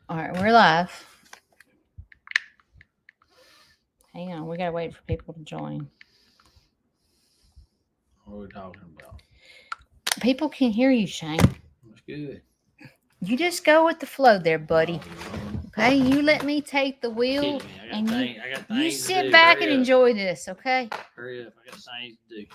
All right, we're live. Hang on, we gotta wait for people to join. What are we talking about? People can hear you, Shane. That's good. You just go with the flow there, buddy. Okay, you let me take the wheel, and you sit back and enjoy this. Okay. Hurry up! I got things to do.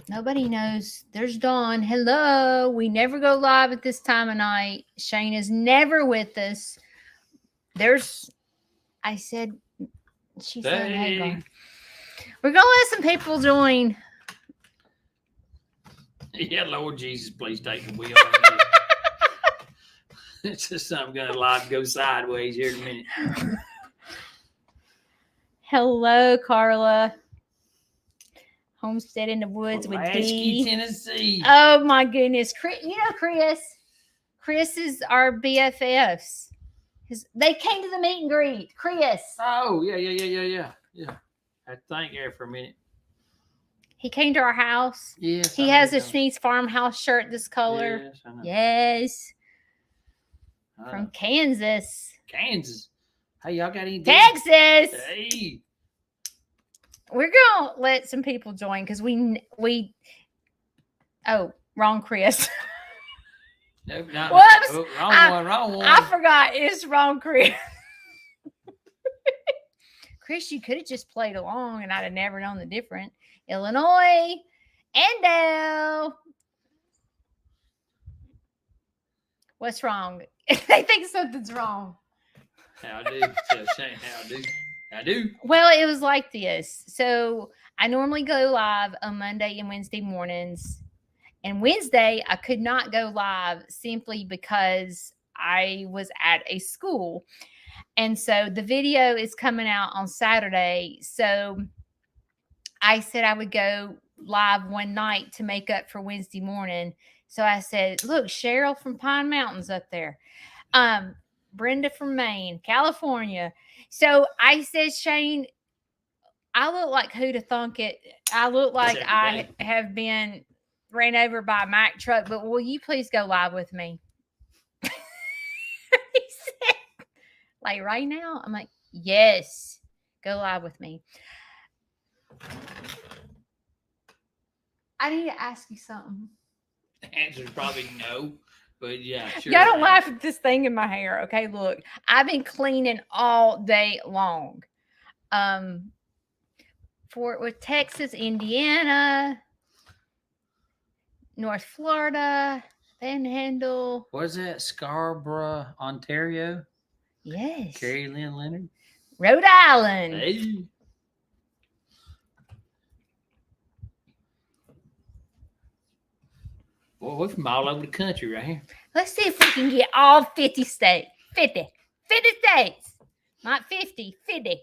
Nobody knows. There's Dawn. Hello. We never go live at this time of night. Shane is never with us. I said, she said, hey, Dawn. We're going to let some people join. Yeah, Lord Jesus, please take the wheel. It's just something going to go sideways here in a minute. Hello, Carla. Homestead in the Woods with D. Tennessee. Oh my goodness, Chris, you know Chris. Chris is our BFFs. They came to the meet and greet. Chris. Oh yeah. I had to think there for a minute. He came to our house. Yes. He has a Snead's farmhouse shirt this color. Yes, I know. Yes. From Kansas. Kansas. Hey, y'all got any? Texas. Hey. We're gonna let some people join because we. Oh, wrong, Chris. Nope, not Whoops! Wrong one. I forgot. It's wrong, Chris. Chris, you could have just played along, and I'd have never known the difference. Illinois, Endo. What's wrong? They think something's wrong. How do? Tell Shane how do. I do. Well, it was like this. So I normally go live on Monday and Wednesday mornings. And Wednesday, I could not go live simply because I was at a school. And so the video is coming out on Saturday. So I said I would go live one night to make up for Wednesday morning. So I said, look, Cheryl from Pine Mountains up there. Brenda from Maine, California. So I said, Shane, I look like who to thunk it. I look like I have been ran over by a Mack truck, but will you please go live with me? He said, like right now? I'm like, yes, go live with me. I need to ask you something. The answer is probably no. But yeah, sure. Y'all don't laugh at this thing in my hair. Okay, look, I've been cleaning all day long. Fort Worth, Texas, Indiana, North Florida, Panhandle. What is that? Scarborough, Ontario? Yes. Carrie Lynn Leonard? Rhode Island. Hey. Well, we're from all over the country right here. Let's see if we can get all 50 states. 50 states. Not 50, 50. Is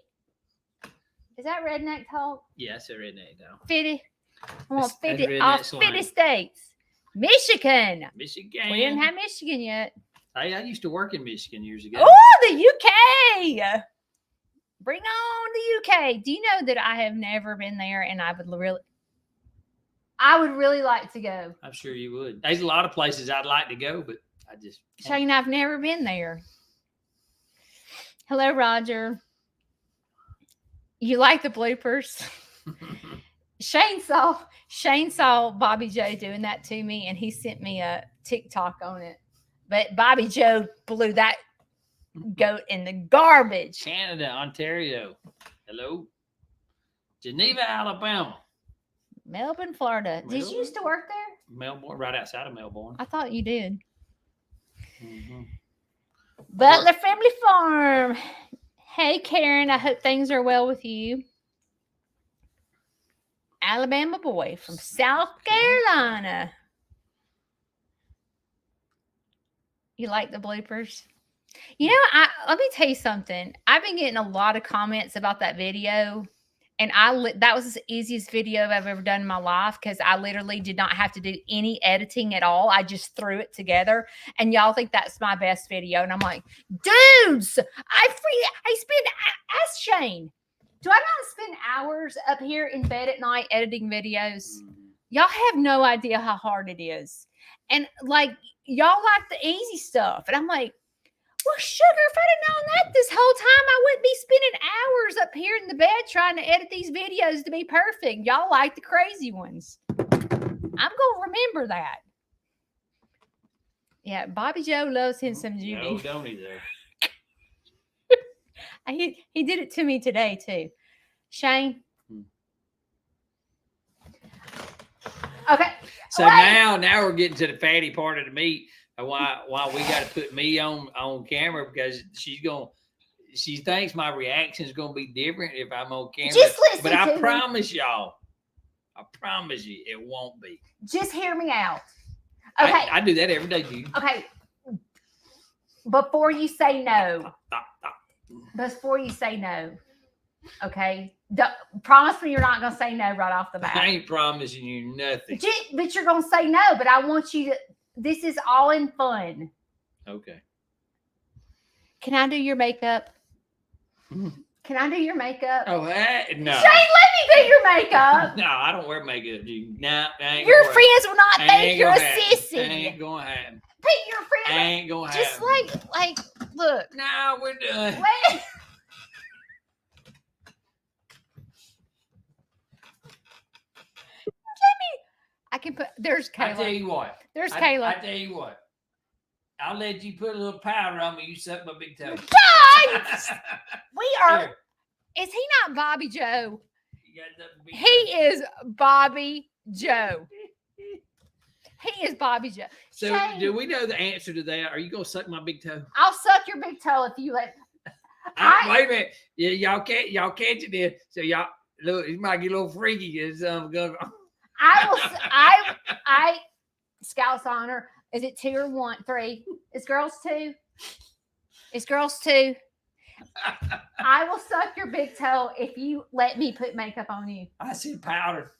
that redneck talk? Yeah, that's a redneck talk. 50. I want 50 all 50 states. Michigan. Michigan. We didn't have Michigan yet. Hey, I used to work in Michigan years ago. Oh, the UK. Bring on the UK. Do you know that I have never been there, and I would really like to go. I'm sure you would. There's a lot of places I'd like to go, but I just can't. Shane, I've never been there. Hello, Roger. You like the bloopers? Shane saw Bobby Joe doing that to me, and he sent me a TikTok on it. But Bobby Joe blew that goat in the garbage. Canada, Ontario. Hello. Geneva, Alabama. Melbourne, Florida. Did you used to work there? Melbourne, right outside of Melbourne. I thought you did. Mm-hmm. Butler Family Farm. Hey, Karen. I hope things are well with you. Alabama boy from South Carolina. You like the bloopers? You know, let me tell you something. I've been getting a lot of comments about that video. And that was the easiest video I've ever done in my life because I literally did not have to do any editing at all. I just threw it together. And y'all think that's my best video. And I'm like, dudes, ask Shane. hours up here in bed at night editing videos. Y'all have no idea how hard it is. And like, y'all like the easy stuff. And I'm like, well, sugar, if I'd have known that this whole time, I wouldn't be spending hours up here in the bed trying to edit these videos to be perfect. Y'all like the crazy ones. I'm going to remember that. Yeah, Bobby Joe loves him some Judy. No, don't he, though? He did it to me today, too. Shane? Okay. So now we're getting to the fatty part of the meat. Why we got to put me on camera, because she thinks my reaction is gonna be different if I'm on camera. Just listen but to I me. promise y'all, I promise you, it won't be. Just hear me out. Okay. I do that every day, dude. Okay. Before you say no. Before you say no. Okay. Promise me you're not gonna say no right off the bat. I ain't promising you nothing. But you're gonna say no. But I want you to. This is all in fun. Okay. Can I do your makeup? Can I do your makeup? Oh, no. Shane, let me do your makeup. No, I don't wear makeup, dude. No, your friends will not think you're a sissy. Ain't gonna happen. Pete, your friends ain't gonna happen. Just like, look. No, we're done. Wait. I can put. There's Kayla. I tell you what. There's Kayla. I tell you what. I'll let you put a little powder on me. You suck my big toe. God! We are. Here. Is he not Bobby Joe? He toe. is Bobby Joe. He is Bobby Joe. So, Shane, do we know the answer to that? Are you gonna suck my big toe? I'll suck your big toe if you let. Wait a minute. Yeah, y'all catch it there. So y'all look. It might get a little freaky. I Scout's honor. Is it 2 or 1? 3? Is girls 2? Is girls 2? I will suck your big toe if you let me put makeup on you. I said powder.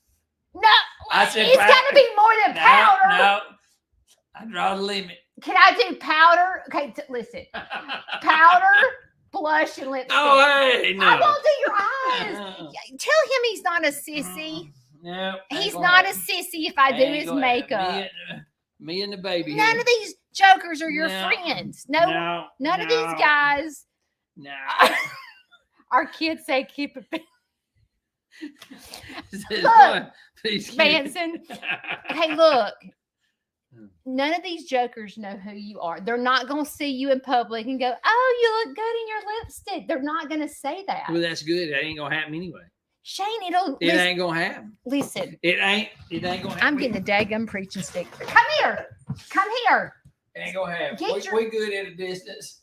No, I said it's powder. got to be more than powder. No, I draw the limit. Can I do powder? Okay, listen. Powder, blush, and lipstick. Oh, hey, no. I won't do your eyes. Tell him he's not a sissy. No, he's not a sissy if I do his makeup. Me and the baby. None of these jokers are your friends. None of these guys. No. Our kids say keep it. Look, Manson. Hey, look. None of these jokers know who you are. They're not going to see you in public and go, "Oh, you look good in your lipstick." They're not going to say that. Well, that's good. That ain't gonna happen anyway. Shane, it ain't gonna happen. Listen. It ain't gonna happen. I'm getting a daggum preaching stick. Come here. Come here. It ain't gonna happen. We good at a distance.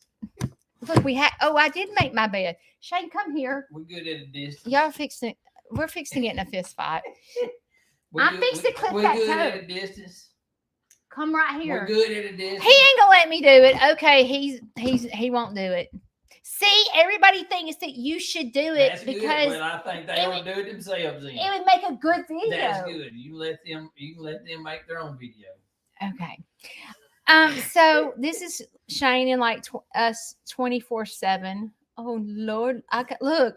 Look, I did make my bed. Shane, come here. We're good at a distance. Y'all fixing. We're fixing to get in a fist fight. I'm fixing to clip that toe. We're good at a distance. Come right here. We're good at a distance. He ain't gonna let me do it. Okay, he won't do it. See, everybody thinks that you should do it. That's because good. Well, I think they ought to do it themselves. Then. It would make a good video. That's good. You can let them make their own video. Okay. So this is Shane and like us 24/7. Oh Lord, I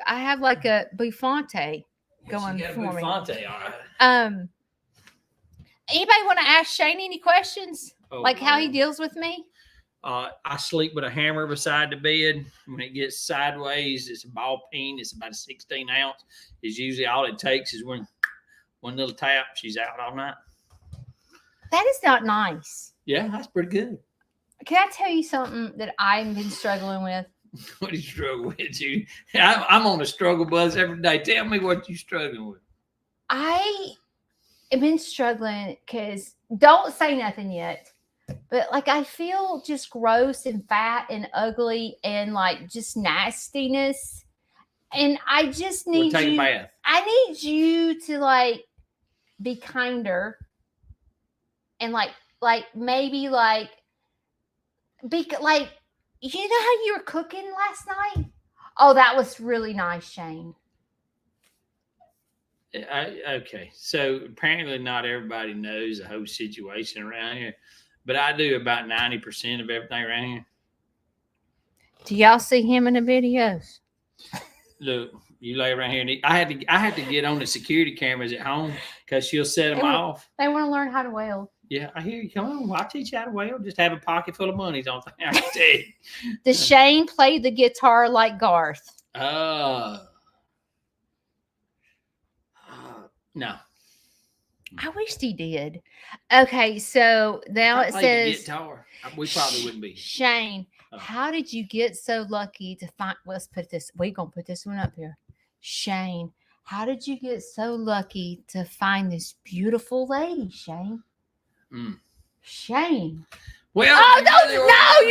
have like a Buffante going for me. Buffante, all right. Anybody want to ask Shane any questions? Like how he deals with me? I sleep with a hammer beside the bed. When it gets sideways, it's a ball peen. It's about a 16 ounce. It's usually all it takes is one little tap. She's out all night. That is not nice. Yeah, that's pretty good. Can I tell you something that I've been struggling with? What do you struggle with, you? I'm on a struggle bus every day. Tell me what you're struggling with. I have been struggling because don't say nothing yet. But like I feel just gross and fat and ugly and like just nastiness. And I just need take a bath. I need you to like be kinder and like maybe like be like, you know how you were cooking last night? Oh, that was really nice, Shane. Okay. So apparently not everybody knows the whole situation around here. But I do about 90% of everything around here. Do y'all see him in the videos? Look, You lay around here, and I had to get on the security cameras at home because she'll set them off. They want to learn how to wail. Yeah, I hear you. Come on, I'll teach you how to wail. Just have a pocket full of money. Don't I can tell you. Does Shane play the guitar like Garth? No. I wished he did. Okay, so now it says guitar. We probably wouldn't be. Shane, how did you get so lucky to find? Let's put this. We're gonna put this one up here. Shane, how did you get so lucky to find this beautiful lady, Shane? Shane. Well, you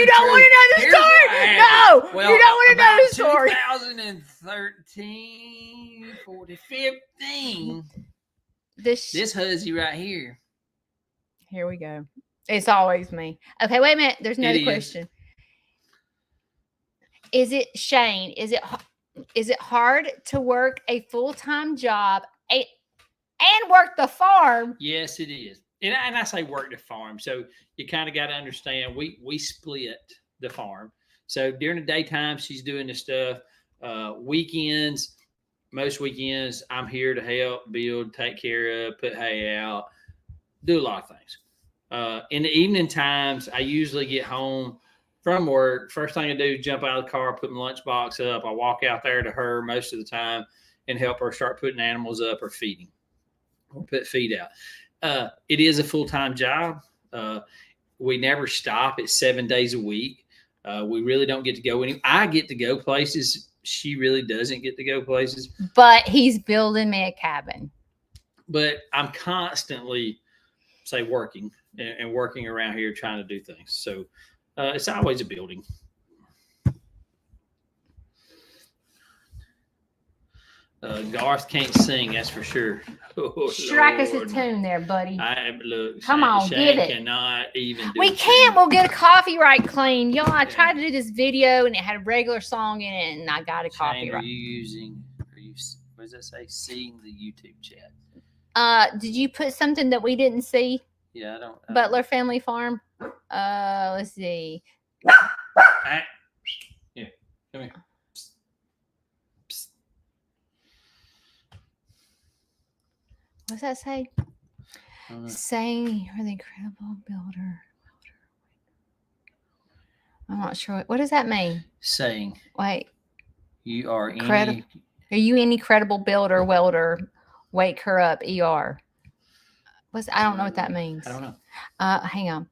don't want to know the story. No, you don't want to know the story. 2013, 2015. This hussy right here. Here we go. It's always me. Okay, wait a minute. There's another question. Is it Shane? Is it hard to work a full-time job and work the farm? Yes, it is. And I say work the farm. So you kind of got to understand we split the farm. So during the daytime, she's doing the stuff. Weekends, most weekends, I'm here to help, build, take care of, put hay out, do a lot of things. In the evening times, I usually get home from work. First thing I do, jump out of the car, put my lunchbox up. I walk out there to her most of the time and help her start putting animals up or feeding or put feed out. It is a full-time job. We never stop. It's 7 days a week. We really don't get to go anywhere. I get to go places. She really doesn't get to go places. But he's building me a cabin. But I'm constantly, say, working and working around here trying to do things. So it's always a building. Garth can't sing, that's for sure. Strike us a tune there, buddy. Come on, give it. Cannot even do we can't. We'll get a copyright claim. Y'all, I tried to do this video and it had a regular song in it and I got a copyright. What does that say? Seeing the YouTube chat. Did you put something that we didn't see? Yeah, I don't. Butler Family Farm. Let's see. Yeah, come here. What's that say? Saying you're the incredible builder. I'm not sure. What does that mean? Saying. Wait. You are incredible. Are you any credible builder, welder? Wake her up, ER. I don't know what that means. I don't know. Hang on.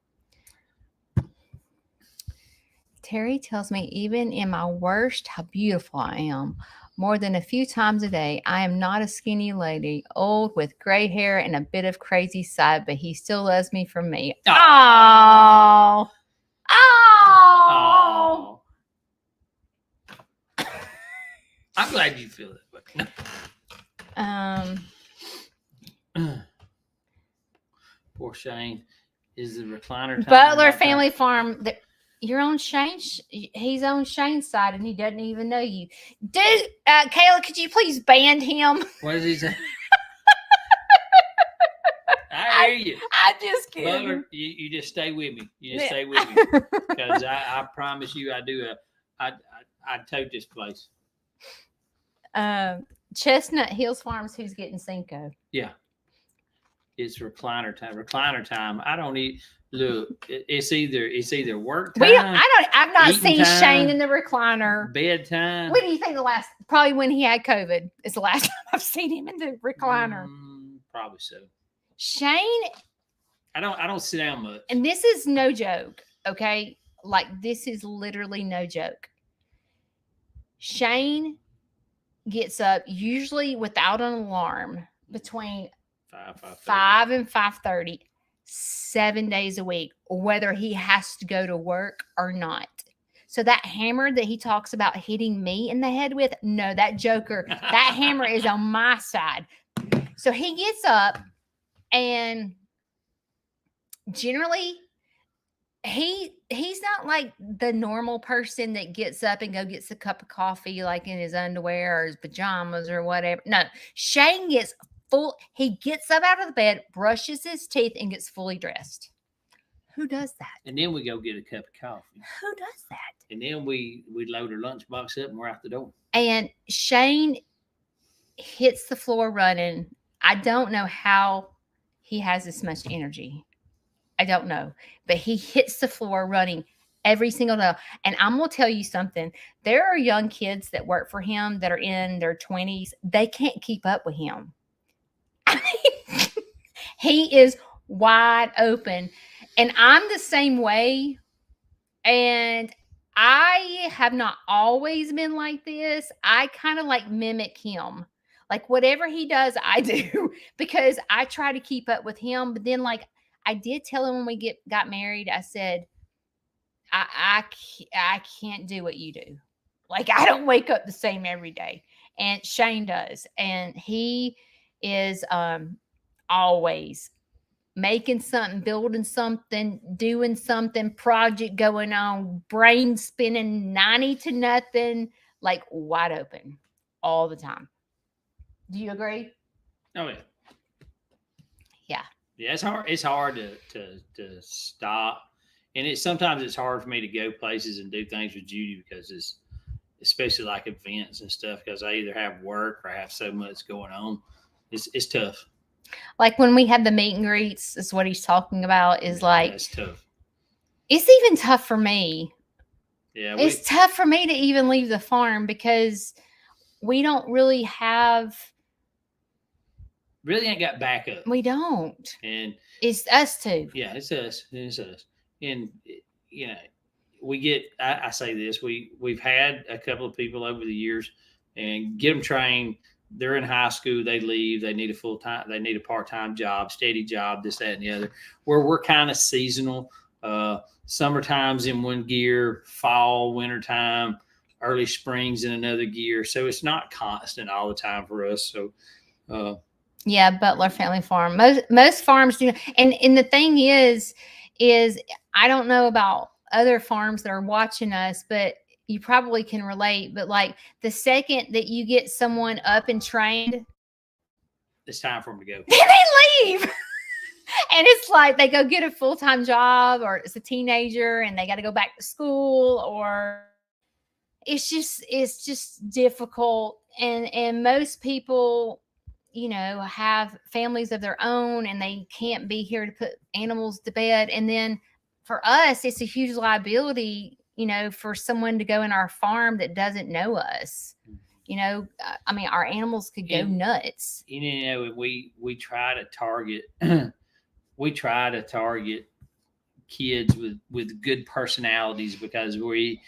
Terry tells me even in my worst, how beautiful I am. More than a few times a day, I am not a skinny lady, old with gray hair and a bit of crazy side, but he still loves me for me. Oh. Oh. I'm glad you feel that way. Poor Shane. Is the recliner time? Butler Family Farm. You're on Shane. He's on Shane's side, and he doesn't even know you. Dude, Kayla, could you please ban him? What does he say? I hear you. I just kidding. Butler, you just stay with me. You just stay with me, because I promise you, I do. I tote this place. Chestnut Hills Farms. Who's getting Cinco? Yeah, it's recliner time. Recliner time. I don't need. Look, it's either work time. I've not seen time, Shane in the recliner. Bedtime. What do you think probably when he had COVID is the last time I've seen him in the recliner? Probably so. Shane. I don't sit down much. And this is no joke. Okay. Like this is literally no joke. Shane gets up usually without an alarm between 5 and 5:30. 7 days a week, whether he has to go to work or not. So that hammer that he talks about hitting me in the head with, no, that joker, that hammer is on my side. So he gets up and generally he's not like the normal person that gets up and gets a cup of coffee like in his underwear or his pajamas or whatever. No, Shane gets he gets up out of the bed, brushes his teeth, and gets fully dressed. Who does that? And then we go get a cup of coffee. Who does that? And then we load our lunchbox up and we're out the door. And Shane hits the floor running. I don't know how he has this much energy. I don't know, but he hits the floor running every single day. And I'm going to tell you something. There are young kids that work for him that are in their 20s. They can't keep up with him. I mean, he is wide open. And I'm the same way. And I have not always been like this. I kind of like mimic him. Like whatever he does, I do because I try to keep up with him. But then, like I did tell him when we got married, I said, I can't do what you do. Like I don't wake up the same every day, and Shane does, and he is always making something, building something, doing something, project going on, brain spinning 90 to nothing, like wide open all the time. Do you agree? Oh yeah. Yeah. Yeah, it's hard. It's hard to stop, and sometimes it's hard for me to go places and do things with Judy because it's especially like events and stuff because I either have work or I have so much going on. It's tough. Like when we had the meet and greets, is what he's talking about. Is like It's tough. it's even tough for me. Yeah, It's tough for me to even leave the farm because we don't really have. Really ain't got backup. We don't. And it's us two. Yeah, it's us. It's us. And you know, we get. I say this. We've had a couple of people over the years, and get them trained. They're in high school. They leave. They need a full time. They need a part time job, steady job, this, that, and the other. Where we're kind of seasonal. Summertime's in one gear, fall, wintertime, early springs in another gear. So it's not constant all the time for us. So. Yeah, Butler Family Farm. Most farms do, and the thing is I don't know about other farms that are watching us, but you probably can relate. But like the second that you get someone up and trained, it's time for them to go. Then they leave. And it's like they go get a full-time job, or it's a teenager and they got to go back to school, or it's just difficult. And most people, have families of their own and they can't be here to put animals to bed. And then for us, it's a huge liability, for someone to go in our farm that doesn't know us. I mean, our animals could go nuts. We try to target we try to target kids with good personalities because we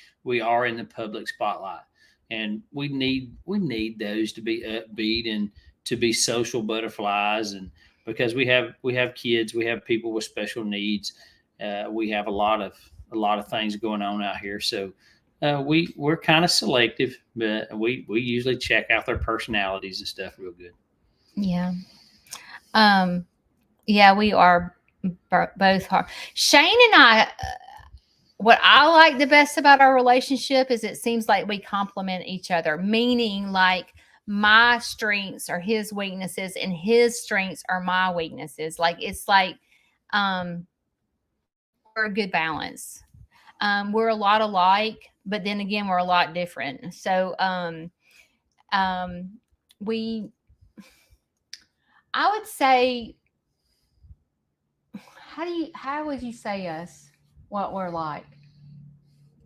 are in the public spotlight, and we need those to be upbeat and to be social butterflies. And because we have kids, we have people with special needs, we have a lot of things going on out here. So we're kind of selective, but we usually check out their personalities and stuff real good. Yeah. Yeah, we are both hard. Shane and I, what I like the best about our relationship is it seems like we complement each other, meaning like my strengths are his weaknesses and his strengths are my weaknesses. Like it's like we're a good balance. We're a lot alike, but then again, we're a lot different. So I would say, how would you say us, what we're like?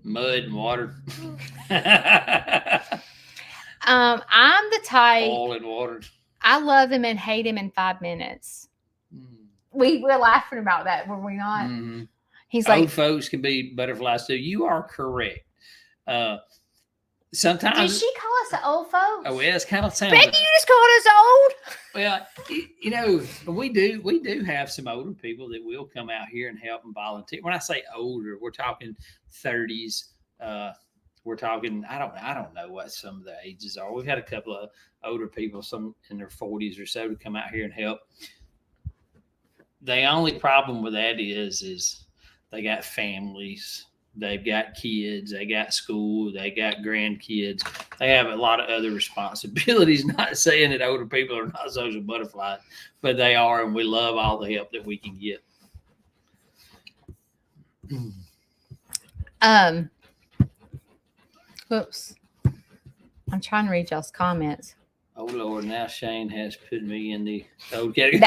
Mud and water. I'm the type. Oil and water. I love him and hate him in 5 minutes. We're laughing about that, were we not? Mm-hmm. He's old like, folks can be butterflies too. You are correct. Sometimes did she call us old folks? Oh, yeah, it's kind of sound. Becky, you just called us old. Well, we do have some older people that will come out here and help and volunteer. When I say older, we're talking 30s. We're talking, I don't know what some of the ages are. We've had a couple of older people, some in their 40s or so, to come out here and help. The only problem with that is they got families, they've got kids, they got school, they got grandkids. They have a lot of other responsibilities. Not saying that older people are not social butterflies, but they are, and we love all the help that we can get. Whoops. I'm trying to read y'all's comments. Oh, Oh Lord, now Shane has put me in the old category.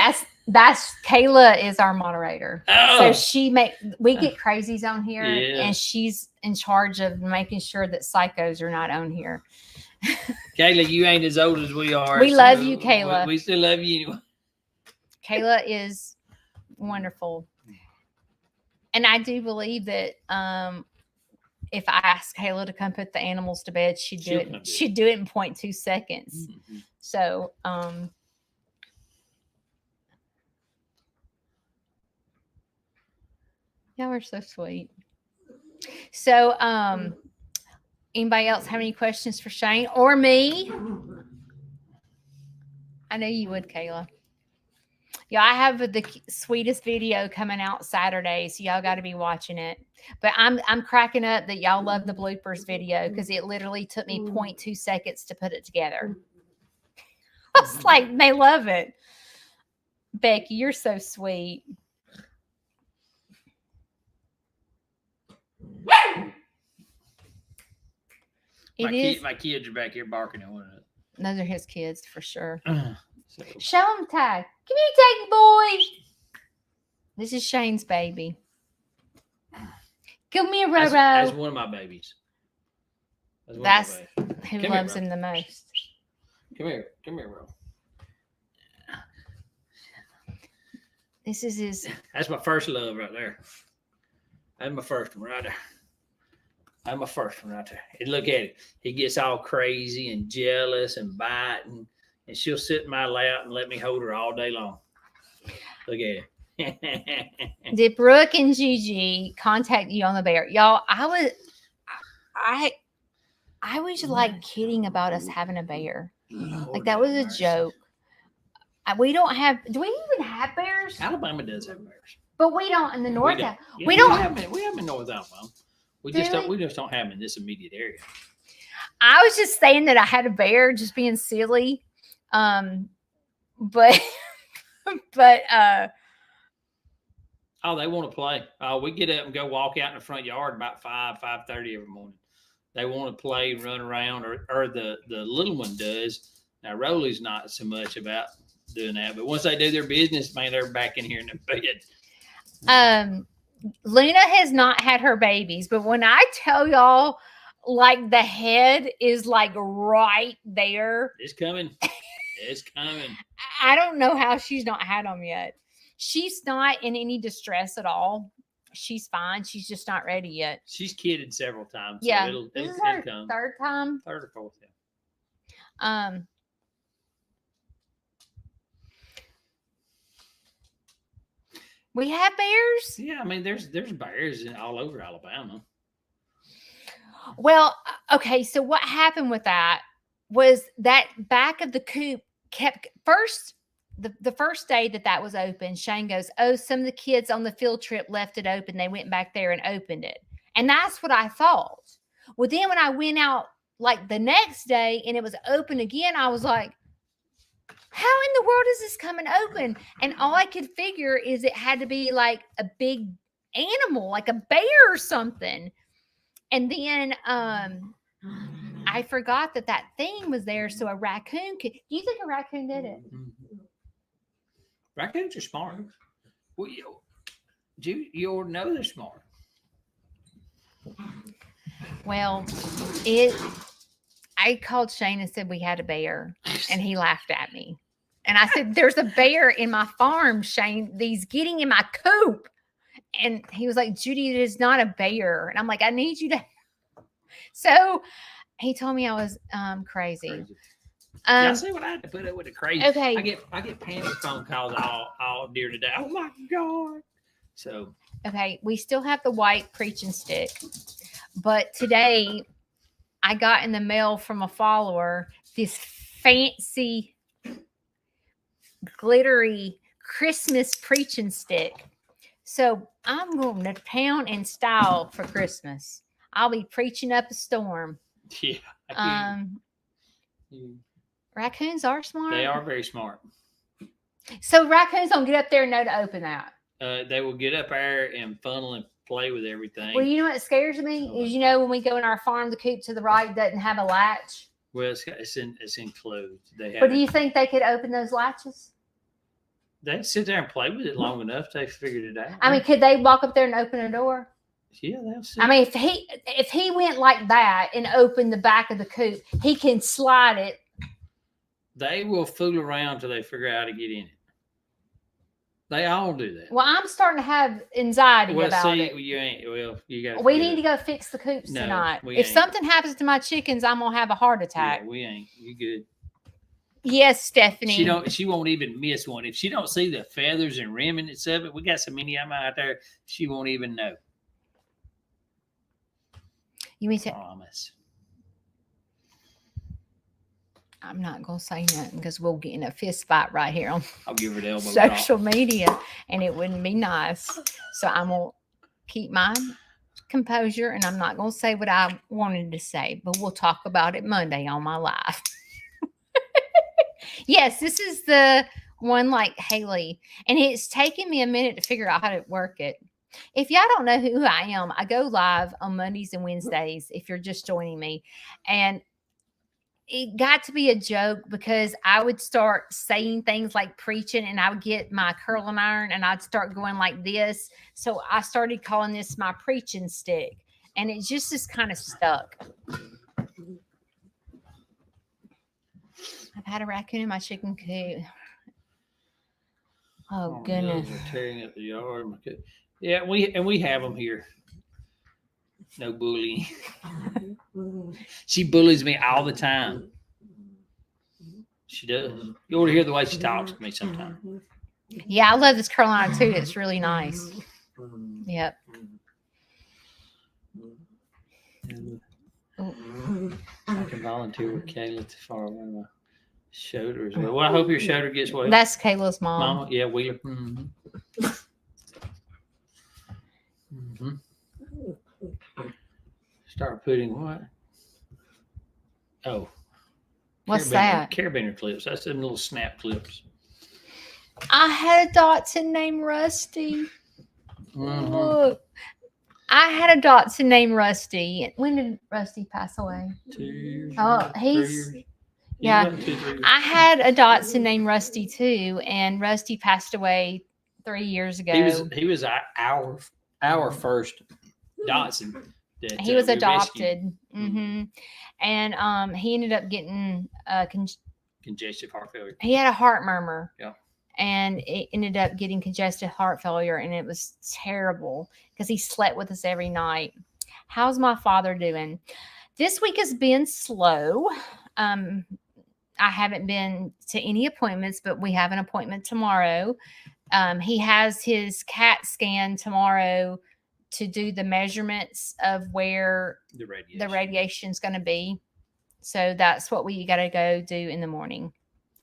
That's Kayla is our moderator. Oh. So we get crazies on here, and she's in charge of making sure that psychos are not on here. Kayla, you ain't as old as we are. We love you, Kayla. We still love you anyway. Kayla is wonderful. And I do believe that if I asked Kayla to come put the animals to bed, she'd do it. She'd do it in 0.2 seconds. Mm-hmm. So, y'all are so sweet. So, anybody else have any questions for Shane or me? I know you would, Kayla. Yeah, I have the sweetest video coming out Saturday, so y'all got to be watching it. But I'm cracking up that y'all love the bloopers video because it literally took me 0.2 seconds to put it together. I was like, they love it. Becky, you're so sweet. My kids are back here barking at one another. Those are his kids for sure. Show him tag. Give me a tag, boy. This is Shane's baby. Come here, Roro. That's one of my babies. That's who loves him the most. Come here, Roro. This is his. That's my first love right there. That's my first one right there. That's my first one right there. And look at it. He gets all crazy and jealous and biting. And she'll sit in my lap and let me hold her all day long. Look at it. Did Brooke and Gigi contact you on the bear? Y'all, I was like kidding about us having a bear. Lord, like that was a joke. We don't have. Do we even have bears? Alabama does have bears, but we don't in the north. We don't. We have in North Alabama. We just don't have them in this immediate area. I was just saying that I had a bear, just being silly. But oh, they want to play. We get up and go walk out in the front yard about 5:30 every morning. They want to play, run around, or the little one does. Now Rolly's not so much about doing that, but once they do their business, man, they're back in here in the bed. Luna has not had her babies, but when I tell y'all, like the head is like right there. It's coming. It's coming. I don't know how she's not had them yet. She's not in any distress at all. She's fine. She's just not ready yet. She's kidded several times. So yeah. It'll come. Third time. Third or fourth. Yeah. We have bears? Yeah, I mean, there's bears all over Alabama. Well, okay, so what happened with that was that back of the coop kept first, the first day that was open, Shane goes, oh, some of the kids on the field trip left it open. They went back there and opened it. And that's what I thought. Well, then when I went out like the next day and it was open again, I was like, how in the world is this coming open? And all I could figure is it had to be like a big animal, like a bear or something. And then I forgot that thing was there. So a raccoon could. Do you think a raccoon did it? Raccoons are smart. Well, you know they're smart. Well, I called Shane and said we had a bear, and he laughed at me. And I said, there's a bear in my farm, Shane. He's getting in my coop. And he was like, Judy, it is not a bear. And I'm like, I need you to. So he told me I was crazy. Yeah, see what I had to put up with the crazy. Okay. I get panic phone calls all during the day. Oh my God. So okay, we still have the white preaching stick. But today I got in the mail from a follower this fancy glittery Christmas preaching stick. So I'm going to town in style for Christmas. I'll be preaching up a storm. Yeah. Raccoons are smart. They are very smart. So raccoons don't get up there and know to open that. They will get up there and funnel and play with everything. Well, you know what scares me is, when we go in our farm, the coop to the right doesn't have a latch. Well, it's enclosed. They But have do it. you think they could open those latches? They sit there and play with it long enough. They figured it out. I mean, could they walk up there and open a door? Yeah, they'll see. I mean, if he went like that and opened the back of the coop, he can slide it. They will fool around till they figure out how to get in it. They all do that. Well, I'm starting to have anxiety about it. You ain't. Well, you got. We need to go fix the coops tonight. If something happens to my chickens, I'm gonna have a heart attack. Yeah, we ain't. You good? Yes, Stephanie. She won't even miss one. If she don't see the feathers and remnants of it, we got so many of them out there, she won't even know. You mean to promise? I'm not gonna say nothing because we'll get in a fist fight right here on I'll give her the elbow social media, and it wouldn't be nice. So I'm gonna keep my composure, and I'm not gonna say what I wanted to say, but we'll talk about it Monday on my live. Yes, this is the one like Haley, and it's taken me a minute to figure out how to work it. If y'all don't know who I am, I go live on Mondays and Wednesdays if you're just joining me. And it got to be a joke because I would start saying things like preaching, and I would get my curling iron and I'd start going like this. So I started calling this my preaching stick, and it just is kind of stuck. I've had a raccoon in my chicken coop. Oh goodness! They're tearing up the yard. Yeah, we have them here. No bullying. She bullies me all the time. She does. You ought to hear the way she talks to me sometimes. Yeah, I love this curling iron too. It's really nice. Yep. I can volunteer with Kayla to far away my shoulder as well. Well, I hope your shoulder gets well. That's Kayla's mom. Mama, yeah, Wheeler. Mm-hmm. Mm-hmm. Start putting what? Oh. What's that? Carabiner clips. That's them little snap clips. I had a Dachshund named Rusty. Mm-hmm. Look. I had a Dachshund named Rusty. When did Rusty pass away? 2 years. Oh, he's... Yeah. 2, 3 years. I had a Dachshund named Rusty too, and Rusty passed away 3 years ago. He was our first Dachshund. He was adopted. Mm-hmm. And he ended up getting congestive heart failure. He had a heart murmur. Yeah. And it ended up getting congestive heart failure, and it was terrible because he slept with us every night. How's my father doing? This week has been slow. I haven't been to any appointments, but we have an appointment tomorrow. He has his CAT scan tomorrow to do the measurements of where the radiation is going to be. So that's what we got to go do in the morning.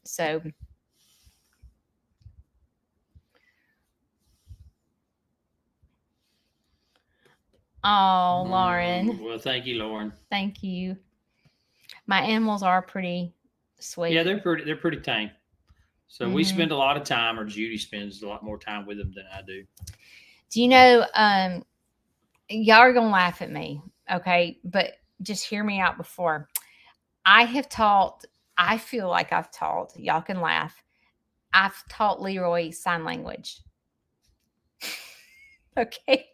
So oh, Lauren. Well, thank you, Lauren. Thank you. My animals are pretty sweet. Yeah, they're pretty tame. So we spend a lot of time, or Judy spends a lot more time with them than I do. Do you know, y'all are going to laugh at me, okay? But just hear me out before. I feel like I've taught, y'all can laugh, I've taught Leroy sign language. Okay,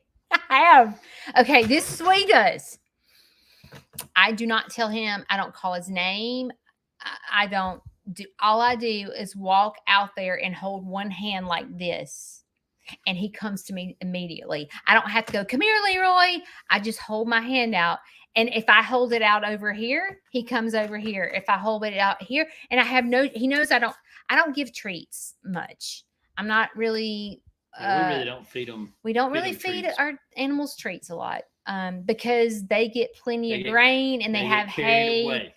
I have. Okay, this is what he does. I do not tell him. I don't call his name. I don't do. All I do is walk out there and hold one hand like this, and he comes to me immediately. I don't have to go, come here, Leroy. I just hold my hand out. And if I hold it out over here, he comes over here. If I hold it out here, and he knows I don't give treats much. I'm not really. We really don't feed them. We don't really feed our animals treats a lot because they get plenty of grain and they have hay. Away.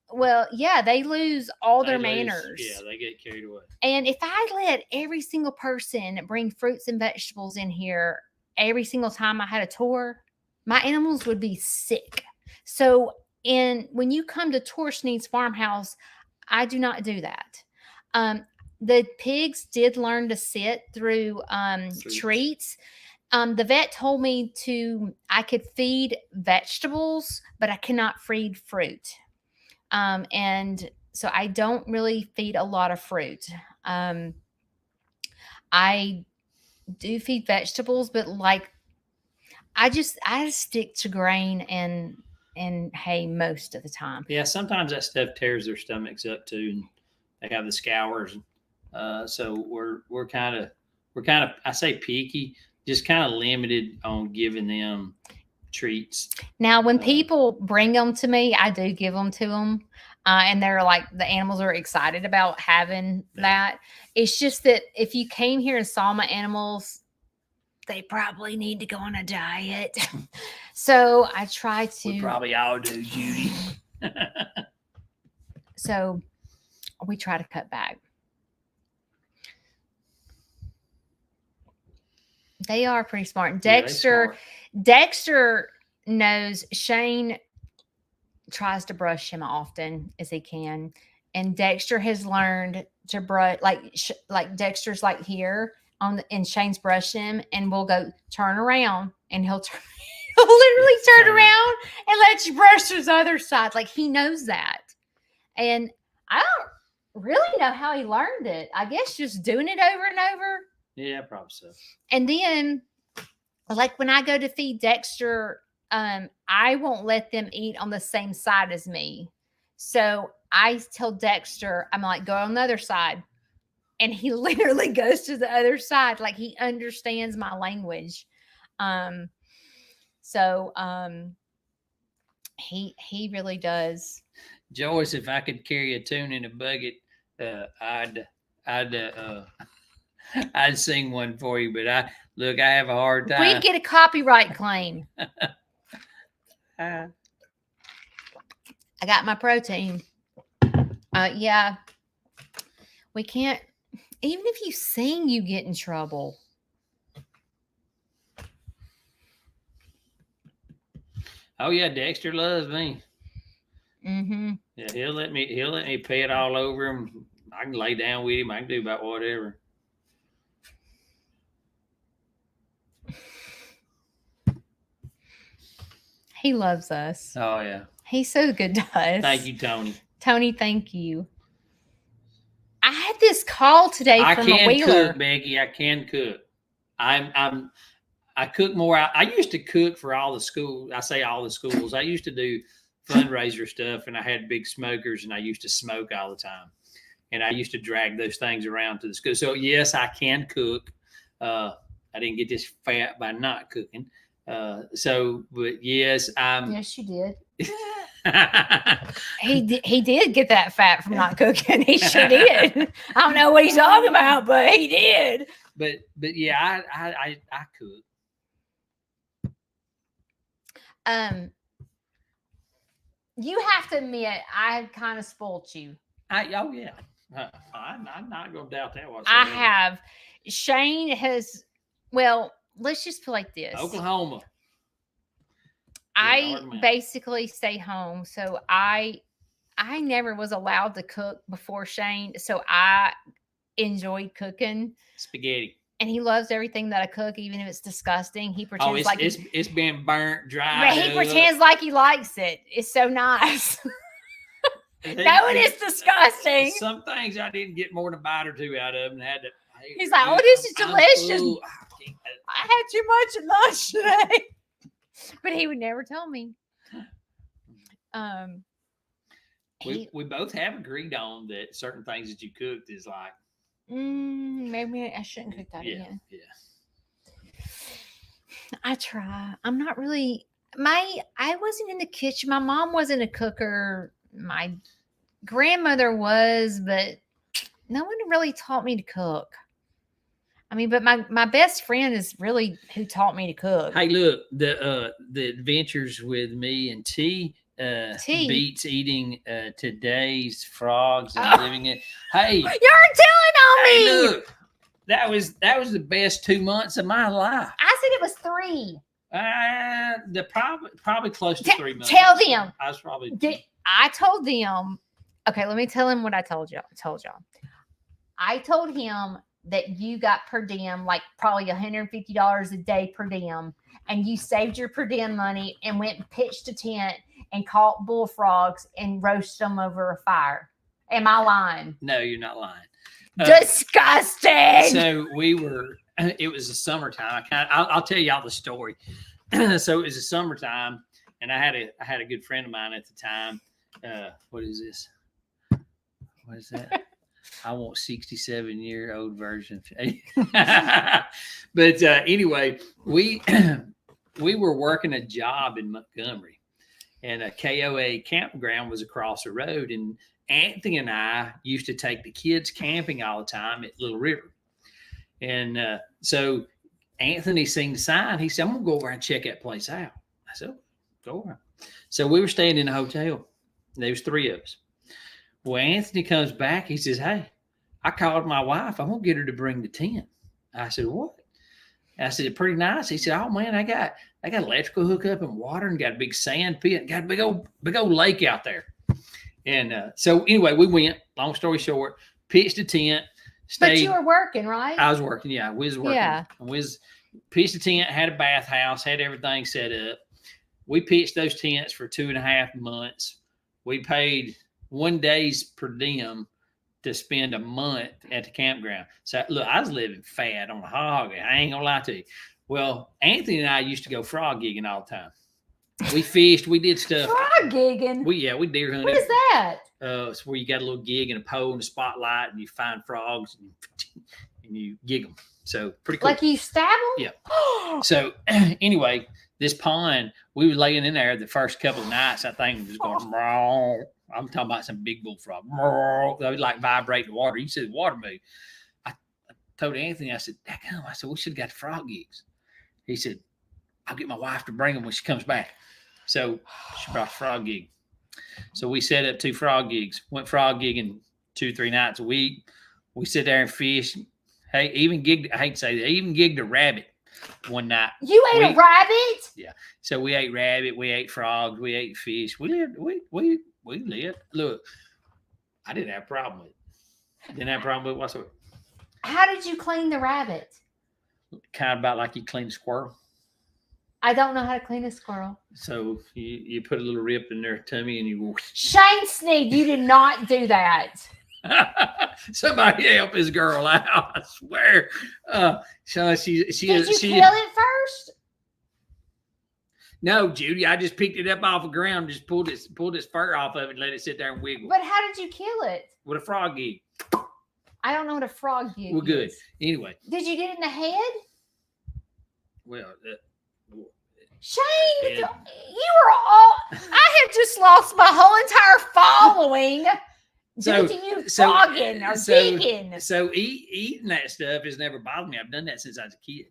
Well, yeah, they lose all their manners. Yeah, they get carried away. And if I let every single person bring fruits and vegetables in here every single time I had a tour, my animals would be sick. So when you come to tour Snead's farmhouse, I do not do that. The pigs did learn to sit through treats. The vet told me I could feed vegetables, but I cannot feed fruit. And so I don't really feed a lot of fruit. I do feed vegetables, but like I stick to grain and hay most of the time. Yeah, sometimes that stuff tears their stomachs up too, and they have the scours. So we're kind of I say picky, just kind of limited on giving them treats. Now, when Uh, people bring them to me, I do give them to them. And they're like, the animals are excited about having Yeah. that. It's just that if you came here and saw my animals, they probably need to go on a diet. So I try we to, probably all do, Judy. so we try to cut back. They are pretty smart. Yeah, they Dexter, smart. Dexter knows Shane tries to brush him often as he can, and Dexter has learned to brush like Dexter's like here on the, and Shane's brush him, and we'll go turn around, and he'll turn, he'll literally turn around and let you brush his other side. Like he knows that, and I don't really know how he learned it. I guess just doing it over and over. Yeah, probably so. And then, like when I go to feed Dexter, I won't let them eat on the same side as me. So I tell Dexter, I'm like, go on the other side. And he literally goes to the other side. Like he understands my language. Um, so he really does. Joyce, if I could carry a tune in a bucket, I'd I'd sing one for you. But I have a hard time. We'd get a copyright claim. Uh, I got my protein. Yeah. We can't, even if you sing, you get in trouble. oh yeah, Dexter loves me. Mm-hmm. Yeah, he'll let me pay it all over him. I can lay down with him. I can do about whatever. He loves us. Oh yeah. He's so good to us. Thank you, Tony. Tony, thank you. I had this call today I from a can wheeler. cook, Becky. I can cook. I cook more. I used to cook for all the schools. I say all the schools. I used to do fundraiser stuff, and I had big smokers, and I used to smoke all the time. And I used to drag those things around to the school. So yes, I can cook. I didn't get this fat by not cooking. But yes, I'm. Yes, you did. He did get that fat from not cooking. He sure did. I don't know what he's talking about, but he did. But yeah, I cook. You have to admit, I kind of spoiled you. Oh yeah, I'm not gonna doubt that whatsoever. I have. Shane has. Well, let's just put it like this. Oklahoma. I basically stay home, so I never was allowed to cook before Shane, so I enjoyed cooking spaghetti. And he loves everything that I cook, even if it's disgusting. He pretends like it's been burnt, dry. But he pretends like he likes it. It's so nice. No, it is disgusting. Some things I didn't get more than a bite or two out of, and had to. He's like, "Oh, this is delicious." I had too much at lunch today, but he would never tell me. We both have agreed on that certain things that you cooked is like. Maybe I shouldn't cook that again. Yeah. I try. I'm not really. I wasn't in the kitchen. My mom wasn't a cooker. My grandmother was, but no one really taught me to cook. I mean, but my best friend is really who taught me to cook. Hey, look, the adventures with me and T beats eating today's frogs and living it. Hey, you're telling on me. Hey, look, that was the best 2 months of my life. I said it was 3. The probably close to 3 months. Tell them. I was probably. I told them. Okay, let me tell him what I told y'all. I told him that you got per diem, like probably $150 a day per diem, and you saved your per diem money and went and pitched a tent and caught bullfrogs and roasted them over a fire. Am I lying? No, you're not lying. Disgusting. So we were. It was the summertime. I'll tell y'all the story. So it was the summertime, and I had a good friend of mine at the time. What is this? What is that? I want 67-year-old version. But anyway, we were working a job in Montgomery, and a KOA campground was across the road. And Anthony and I used to take the kids camping all the time at Little River. And so Anthony seen the sign. He said, I'm going to go over and check that place out. I said, go over. So we were staying in a hotel. There was 3 of us. Well, Anthony comes back. He says, hey, I called my wife. I'm going to get her to bring the tent. I said, what? I said, pretty nice. He said, oh, man, I got electrical hookup and water and got a big sand pit. Got a big old lake out there. And so anyway, we went, long story short, pitched a tent. Stayed. But you were working, right? I was working, yeah. We was working. Yeah. Wiz pitched a tent, had a bathhouse, had everything set up. We pitched those tents for 2.5 months. We paid 1 day's per diem to spend a month at the campground. So look, I was living fat on a hog. I ain't gonna lie to you. Well, Anthony and I used to go frog gigging all the time. We fished, we did stuff. Frog gigging? We deer hunted. What is that? It's where you got a little gig and a pole and a spotlight, and you find frogs and you gig them. So pretty cool. Like you stab them? Yeah. So anyway, this pond, we were laying in there the first couple of nights. I think was going. I'm talking about some big bullfrog. They would like vibrate the water. You said the water move. I told Anthony, I said, I said, we should have got the frog gigs. He said, I'll get my wife to bring them when she comes back. So she brought the frog gig. So we set up 2 frog gigs, went frog gigging 2-3 nights a week. We sit there and fish. Hey, I hate to say that, even gigged a rabbit one night. You ate a rabbit? Yeah. So we ate rabbit, we ate frogs, we ate fish. We lived. Look, I didn't have a problem with it. Didn't have a problem with it whatsoever. How did you clean the rabbit? Kind of about like you clean a squirrel. I don't know how to clean a squirrel. So you put a little rip in their tummy and you. Shane Snead, you did not do that. Somebody help his girl out! I swear. So did you kill it first? No, Judy. I just picked it up off the ground, just pulled its fur off of it, and let it sit there and wiggle. But how did you kill it? With a frog gig. I don't know what a frog gig is. Well, good. Anyway. Did you get it in the head? Well. Shane, you were all. I have just lost my whole entire following. Due to you frogging or digging. So eating that stuff has never bothered me. I've done that since I was a kid.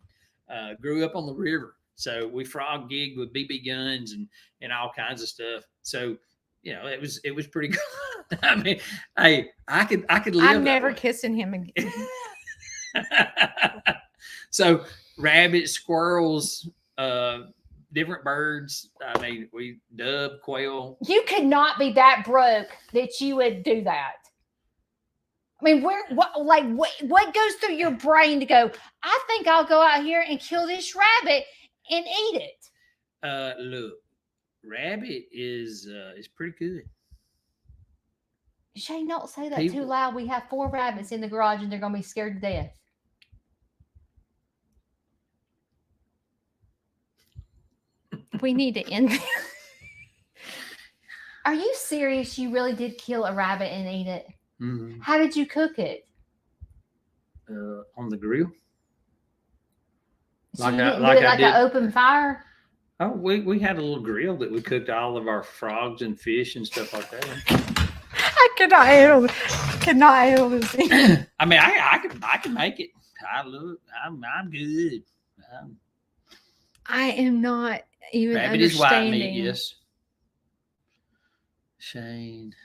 Grew up on the river, so we frog gigged with BB guns and all kinds of stuff. So it was pretty good. I mean, hey, I could live. I'm never kissing him again. So rabbits, squirrels, different birds. I mean, we dove, quail. You could not be that broke that you would do that. I mean, what goes through your brain to go, I think I'll go out here and kill this rabbit and eat it? Look, rabbit is pretty good. Shane, don't say that too loud. We have 4 rabbits in the garage and they're going to be scared to death. We need to end this. Are you serious? You really did kill a rabbit and eat it? Mm-hmm. How did you cook it? On the grill. So you didn't do it like an open fire? Oh, we had a little grill that we cooked all of our frogs and fish and stuff like that. I cannot handle this. I mean, I can make it. I'm good. I am not even rabbit understanding. Is white meat, yes. Shane,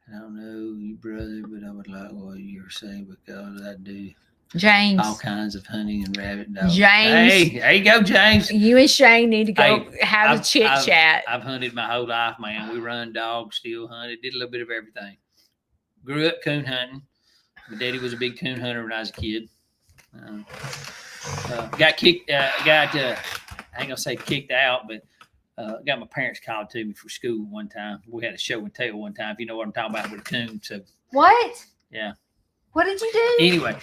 I don't know you, brother, but I would like what you're saying because I do James all kinds of hunting and rabbit dogs. James, hey, there you go, James. You and Shane need to go have a chit chat. I've hunted my whole life, man. We run dogs, still hunted, did a little bit of everything. Grew up coon hunting. My daddy was a big coon hunter when I was a kid. Got kicked. I ain't gonna say kicked out, but got my parents called to me for school one time. We had a show and tell one time, if you know what I'm talking about with a coon. So What? yeah. What did you do? Anyway,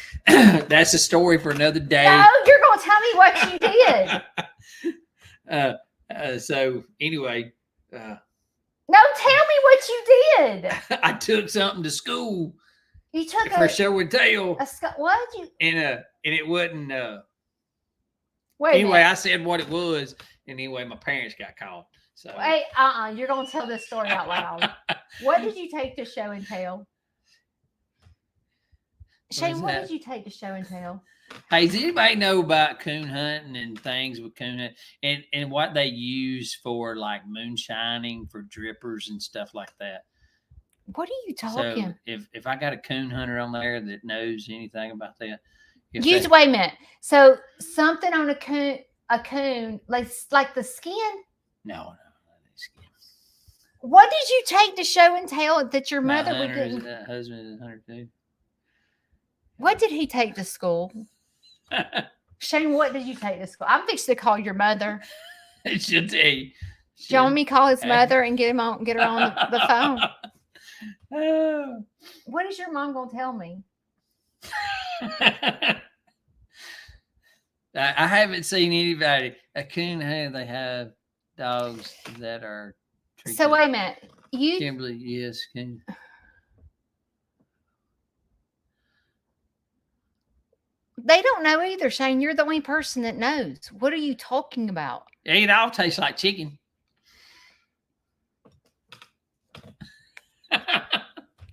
that's a story for another day. No, you're gonna tell me what you did. So anyway, No, tell me what you did. I took something to school You took for show and tell, what did you? and it wasn't. Wait. Anyway, I said what it was, and anyway, my parents got called. So Wait, you're gonna tell this story out loud. What did you take to show and tell? Shane, what did you take to show and tell? Hey, does anybody know about coon hunting and things with coon hunting and what they use for like moonshining for drippers and stuff like that? What are you talking? So if I got a coon hunter on there that knows anything about that, wait a minute. So something on a coon, like the skin? No, not the skin. What did you take to show and tell that your mother would get? My husband is a hunter too. What did he take to school? Shane, what did you take to school? I'm fixing to call your mother. She'll tell you. Do you want me to call his mother and get her on the phone? What is your mom gonna tell me? I haven't seen anybody. A coon hunter, they have dogs that are. So wait a minute. Kimberly, yes, coon. They don't know either, Shane. You're the only person that knows. What are you talking about? It all tastes like chicken.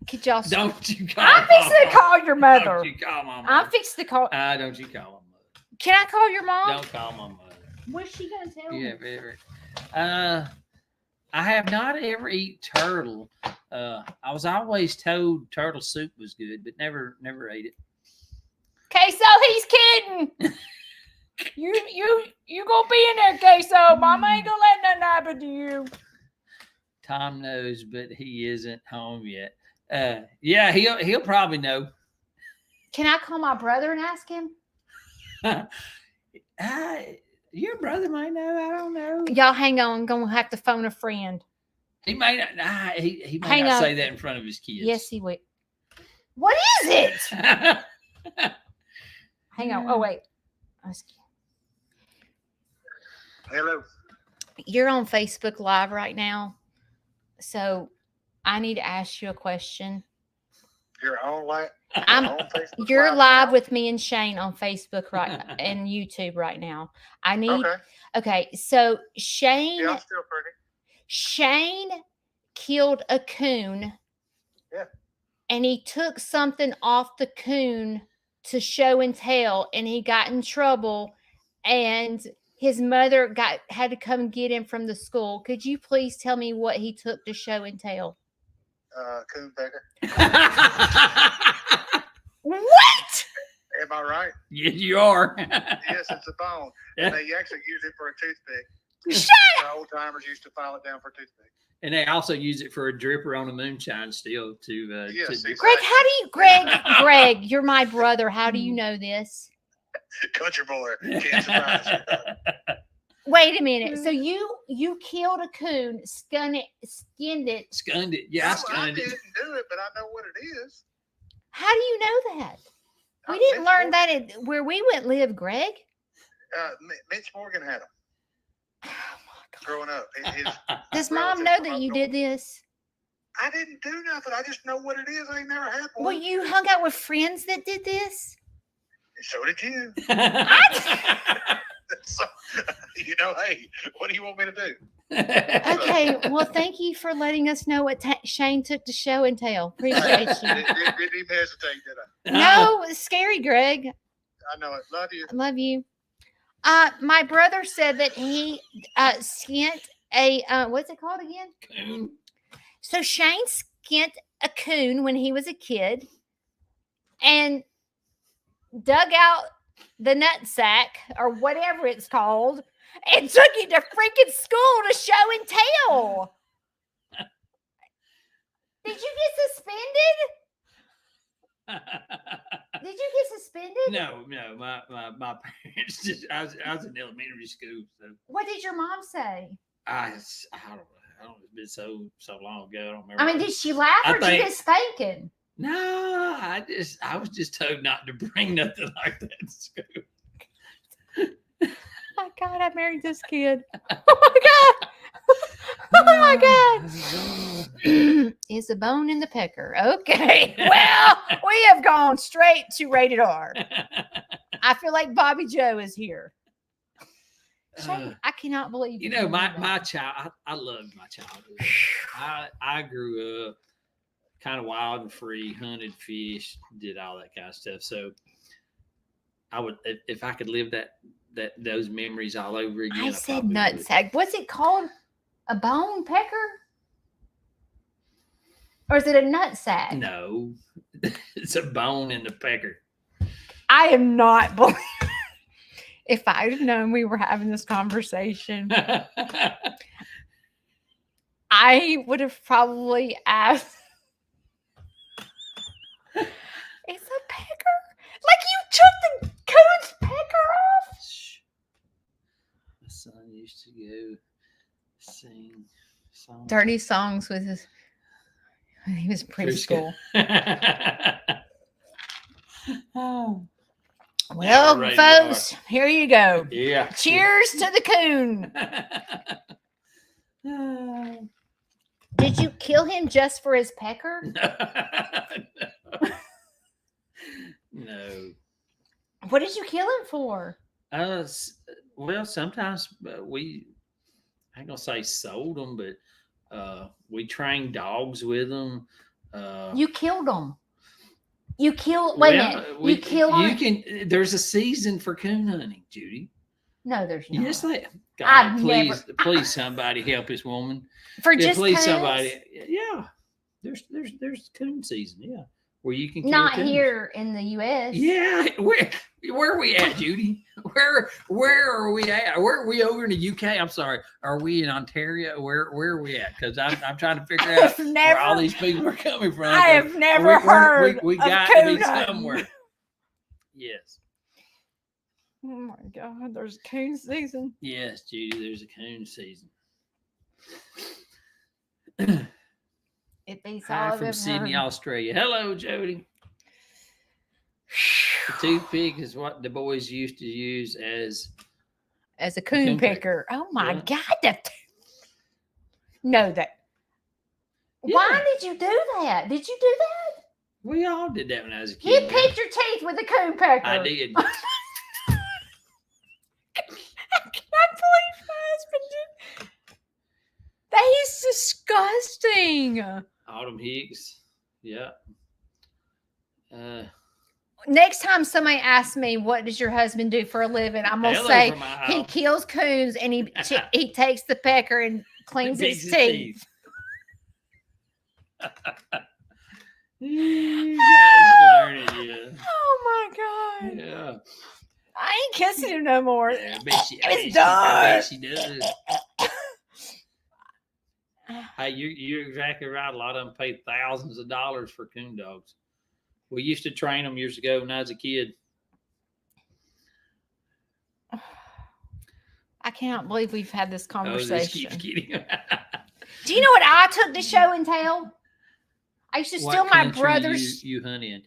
Could y'all? Don't you call? I'm fixing to call your mother. Don't you call my mother. I'm fixing to call. Don't you call my mother? Can I call your mom? Don't call my mother. What's she gonna tell me? Yeah, very. I have not ever eaten turtle. I was always told turtle soup was good, but never ate it. Queso, he's kidding. you gonna be in there, Queso. Mama ain't gonna let nothing happen to you. Tom knows, but he isn't home yet. Yeah, he'll probably know. Can I call my brother and ask him? Your brother might know. I don't know. Y'all hang on. I'm gonna have to phone a friend. He may not. He might not say that in front of his kids. Yes, he will. What is it? Hang on. Oh wait. Hello. You're on Facebook Live right now, so I need to ask you a question. You're on live. You're live with me and Shane on Facebook and YouTube right now. I need. Okay. So Shane. Yeah, I'm still pretty. Shane killed a coon. Yeah. And he took something off the coon to show and tell, and he got in trouble, and his mother had to come get him from the school. Could you please tell me what he took to show and tell? Coon pecker. What? Am I right? Yes, you are. Yes, it's a bone. And they actually use it for a toothpick. Shut up! Old timers used to file it down for a toothpick. And they also use it for a dripper on a moonshine still to. Yes, exactly. Greg, how do you, Greg, you're my brother. How do you know this? Country boy. Can't surprise you. Wait a minute. So you killed a coon, skinned it. Skunned it. Yeah, I skunned I didn't do it, but I know what it is. How do you know that? We didn't learn that where we live, Greg. Mitch Morgan had them. Oh my God. Growing up. Does Mom know that you did this? I didn't do nothing. I just know what it is. I ain't never had one. Well, you hung out with friends that did this? So did you. So, hey, what do you want me to do? Okay, well, thank you for letting us know what Shane took to show and tell. Appreciate you. Didn't even hesitate, did I? No, it's scary, Greg. I know it. Love you. Love you. My brother said that he skinned a what's it called again? Coon. So Shane skinned a coon when he was a kid and dug out the nut sack or whatever it's called and took it to freaking school to show and tell. Did you get suspended? Did you get suspended? No. My parents just. I was in elementary school. So what did your mom say? I don't know. I don't. It's been so long ago. I don't remember. I mean, did she laugh I or did you think- get spanking? No, I was just told not to bring nothing like that to school. Oh my God, I married this kid. Oh my God. Oh my God. Is the bone in the pecker? Okay. Well, we have gone straight to rated R. I feel like Bobby Joe is here. Shane, I cannot believe You you know, did my that. child, I loved my childhood. I grew up kind of wild and free, hunted, fished, did all that kind of stuff. So I would, if I could live those memories all over again. I said probably would. nutsack. What's it called? A bone pecker? Or is it a nutsack? No, it's a bone in the pecker. I am not believing. If I'd have known we were having this conversation, I would have probably asked. It's a pecker? Like you took the coon's pecker off? My son used to go sing songs. Dirty songs with his when he was preschool. Oh. Well, Rated folks, here you go. Yeah. Cheers to the coon. No. Did you kill him just for his pecker? No. What did you kill him for? Well, sometimes we, I ain't gonna say sold them, but we trained dogs with them. You killed him. You killed. Wait a minute. You killed You him. can. There's a season for coon hunting, Judy. No, there's not. Yes, God, I've please, somebody help this woman. For Yeah, just please, coons? somebody. Yeah, there's coon season. Yeah, where you can kill Not coons. here in the U.S. Yeah, where are we at, Judy? Where are we at? Where are we over in the UK? I'm sorry. Are we in Ontario? Where are we at? Because I'm trying to figure out where all these people are coming from. I have never heard. We of got to be coon hunting. somewhere. Yes. Oh my God! There's coon season. Yes, Judy. There's a coon season. It beats all Hi I've from ever Sydney, heard. Australia. Hello, Jody. The toothpick is what the boys used to use as As a coon coon picker. Oh my Yeah. God! That. No, that. Why Yeah. did you do that? Did you do that? we all did that when I was a You kid. picked your teeth with a coon pecker. I did. I cannot believe my husband did. That is disgusting. Autumn Hicks. Yeah. Next time somebody asks me, what does your husband do for a living? I'm going to hello say from my he house. kills coons and he takes the pecker and cleans Picks his teeth. You guys learning, yeah. Oh my God. Yeah. I ain't kissing him no more. I bet she, It's I done. bet she does. Hey, you're exactly right. A lot of them pay thousands of dollars for coon dogs. We used to train them years ago when I was a kid. I cannot believe we've had this Oh, this conversation. keeps getting. Do you know what I took to show and tell? I used to steal What my country brother's. You hunt in?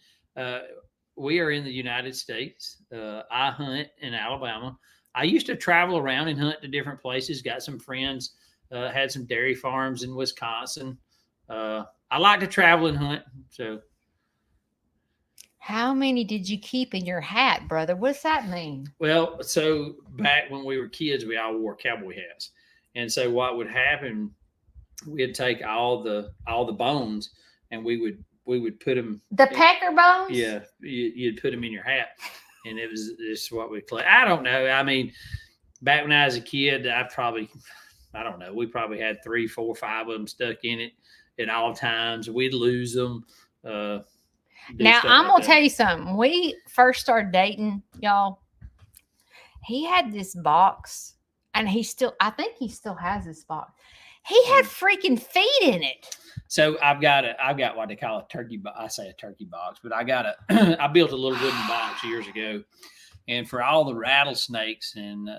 We are in the United States. I hunt in Alabama. I used to travel around and hunt to different places. Got some friends. Had some dairy farms in Wisconsin. I like to travel and hunt. So How many did you keep in your hat, brother? What's that mean? well, so back when we were kids, we all wore cowboy hats, and so what would happen? We'd take all the bones, and we would put them. The pecker bones? Yeah, you'd put them in your hat, and it was just what we play. I don't know. I mean, back when I was a kid, I don't know. We probably had 3, 4, 5 of them stuck in it at all times. We'd lose them. Now, I'm going to tell you something. When we first started dating, y'all, he had this box, and I think he still has this box. He had freaking feet in it. So I've got what they call a turkey box. I say a turkey box, but I built a little wooden box years ago, and for all the rattlesnakes and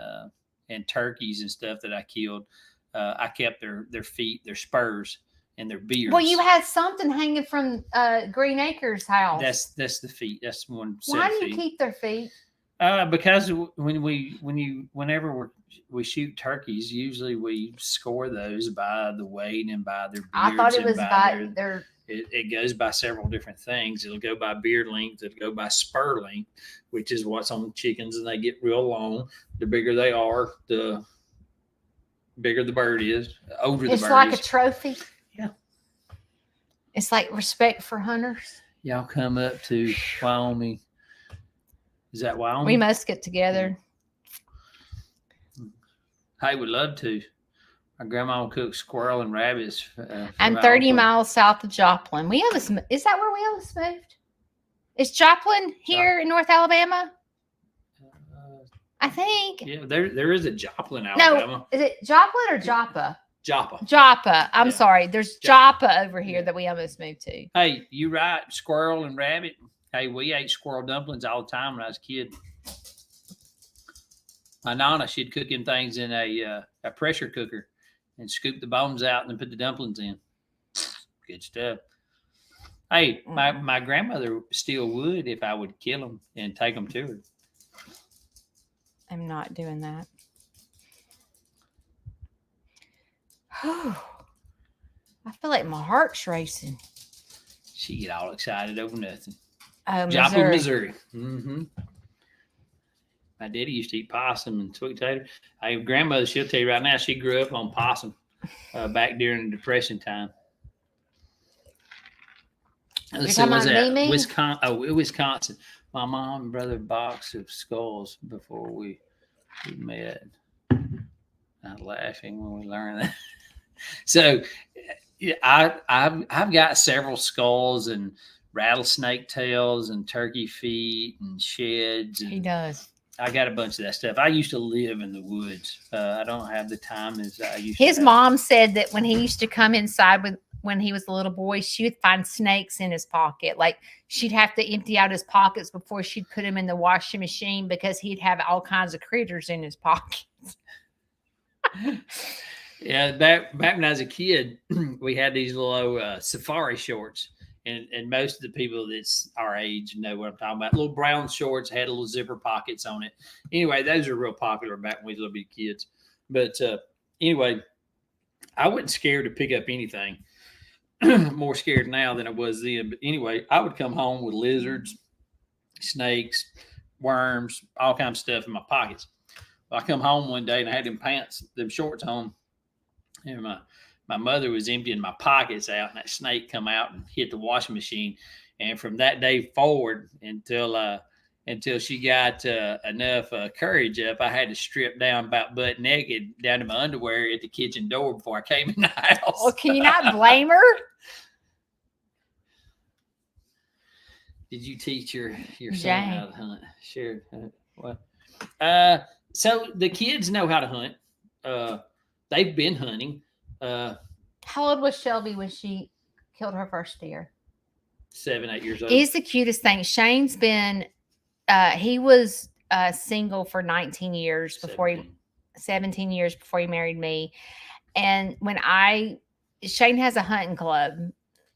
turkeys and stuff that I killed, I kept their feet, their spurs, and their beards. Well, you had something hanging from Green Acres house. That's the feet. That's one set Why of do you feet. keep their feet? Because whenever we shoot turkeys, usually we score those by the weight and by their beards. I thought it was by their. It goes by several different things. It'll go by beard length. It'll go by spur length, which is what's on chickens, and they get real long. The bigger they are, the bigger the bird is. The older the bird is. It's like a trophy. Yeah. It's like respect for hunters. Y'all come up to Wyoming. Is that Wyoming? We must get together. I would love to. My grandma will cook squirrel and rabbits. I'm 30 miles south of Joplin. Is that where we almost moved? Is Joplin here in North Alabama? I think. Yeah, there is a Joplin, Alabama. No, is it Joplin or Joppa? Joppa. Joppa. I'm sorry. There's Joppa over here that we almost moved to. Hey, you right. Squirrel and rabbit. Hey, we ate squirrel dumplings all the time when I was a kid. My nana, she'd cook them things in a pressure cooker and scoop the bones out and then put the dumplings in. Good stuff. Hey, my grandmother still would if I would kill them and take them to her. I'm not doing that. I feel like my heart's racing. She get all excited over nothing. Joplin, Missouri. Mm-hmm. My daddy used to eat possum and sweet potato. Grandmother, she'll tell you right now, she grew up on possum back during the Depression time. You're talking about me? Wisconsin. My mom and brother box of skulls before we met. Not laughing when we learned that. So, I've got several skulls and rattlesnake tails and turkey feet and sheds. And he does. I got a bunch of that stuff. I used to live in the woods. I don't have the time as I used to. His have. Mom said that when he used to come inside when he was a little boy, she would find snakes in his pocket. Like she'd have to empty out his pockets before she'd put him in the washing machine because he'd have all kinds of critters in his pockets. Yeah, back when I was a kid, we had these little safari shorts. And most of the people that's our age know what I'm talking about. Little brown shorts had little zipper pockets on it. Anyway, those are real popular back when we were little bit kids. But anyway, I wasn't scared to pick up anything. More scared now than I was then. But anyway, I would come home with lizards, snakes, worms, all kinds of stuff in my pockets. Well, I come home one day and I had them shorts on, and my mother was emptying my pockets out, and that snake come out and hit the washing machine. And from that day forward, until she got enough courage up, I had to strip down about butt naked down to my underwear at the kitchen door before I came in the house. Well, can you not blame her? Did you teach your son Jane how to hunt? Sure. What? So the kids know how to hunt. They've been hunting. How old was Shelby when she killed her first deer? 7, 8 years old. He's the cutest thing. Shane's been, he was single for 19 years before 17 years before he married me. And Shane has a hunting club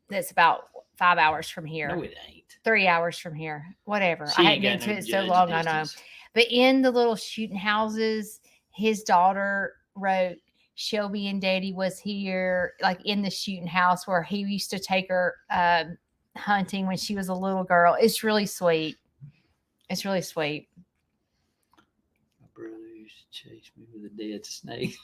that's about 5 hours from here. No, it ain't. 3 hours from here. Whatever. I hadn't been to it so long, I know. But in the little shooting houses, his daughter wrote, Shelby and Daddy was here, like in the shooting house where he used to take her hunting when she was a little girl. It's really sweet. It's really sweet. My brother used to chase me with a dead snake.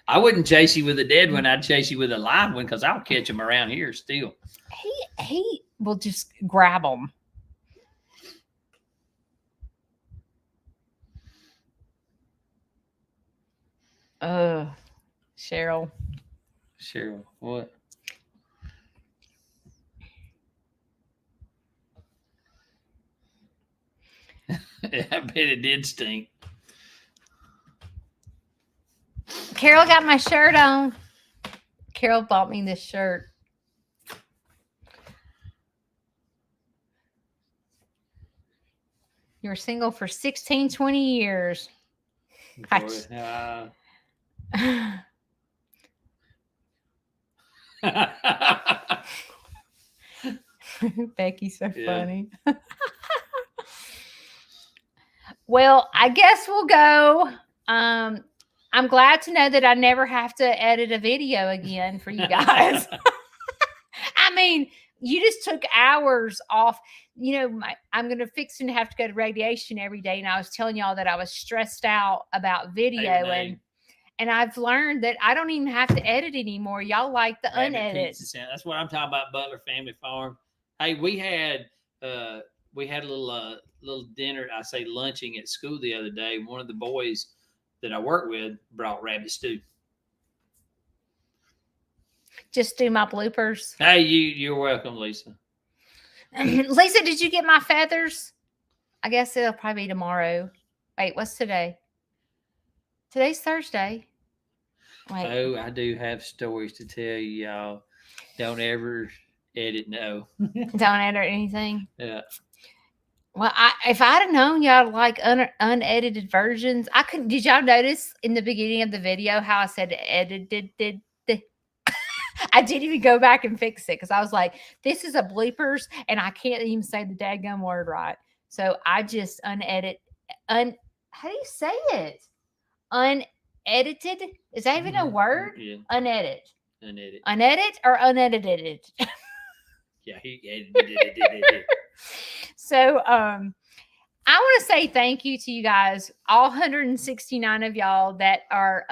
I wouldn't chase you with a dead one. I'd chase you with a live one because I'll catch them around here still. He will just grab them. Cheryl, what? I bet it did stink. Carol got my shirt on. Carol bought me this shirt. You were single for 16, 20 years. Becky's so funny. Well, I guess we'll go. I'm glad to know that I never have to edit a video again for you guys. I mean, you just took hours off. I'm going to fix and have to go to radiation every day. And I was telling y'all that I was stressed out about video. And I've learned that I don't even have to edit anymore. Y'all like the unedited. That's what I'm talking about, Butler Family Farm. Hey, we had a little dinner, I say lunching at school the other day. One of the boys that I work with brought rabbit stew. Just do my bloopers. Hey, you're welcome, Lisa. Lisa, did you get my feathers? I guess it'll probably be tomorrow. Wait, what's today? Today's Thursday. Wait. Oh, I do have stories to tell you, y'all. Don't ever edit, no. Don't edit anything? Yeah. Well, if I'd have known y'all like unedited versions, I couldn't. Did y'all notice in the beginning of the video how I said edited? I didn't even go back and fix it because I was like, this is a bleepers and I can't even say the daggum word right. So I just unedit. How do you say it? Unedited? Is that even a word? Yeah. Unedit. Unedit. Unedit or unedited? Yeah, he edited it. So I want to say thank you to you guys, all 169 of y'all that are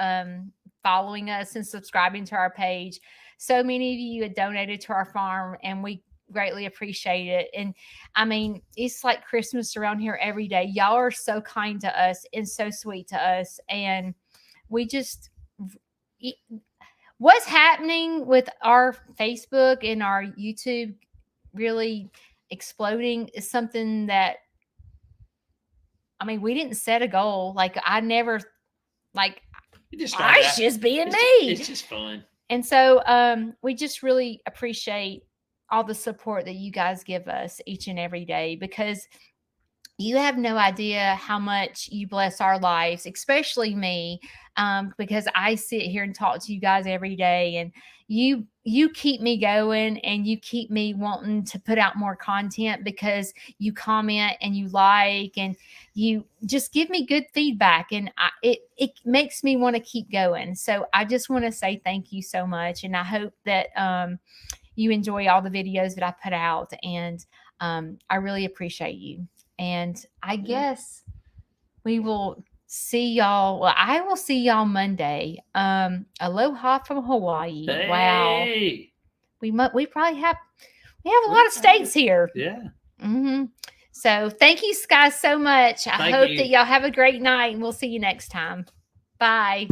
following us and subscribing to our page. So many of you had donated to our farm, and we greatly appreciate it. And I mean, it's like Christmas around here every day. Y'all are so kind to us and so sweet to us. And we just, what's happening with our Facebook and our YouTube really exploding is something that, I mean, we didn't set a goal. Like I never, like I just being me. It's just fun. And so we just really appreciate all the support that you guys give us each and every day, because you have no idea how much you bless our lives, especially me, because I sit here and talk to you guys every day, and you keep me going and you keep me wanting to put out more content because you comment and you like and you just give me good feedback, and it makes me want to keep going. So I just want to say thank you so much, and I hope that you enjoy all the videos that I put out, and I really appreciate you. And I guess we will see y'all. Well, I will see y'all Monday. Aloha from Hawaii. Hey. Wow. We probably have a lot of states here. Yeah. Mm-hmm. So thank you guys so much. I hope that y'all have a great night, and we'll see you next time. Bye.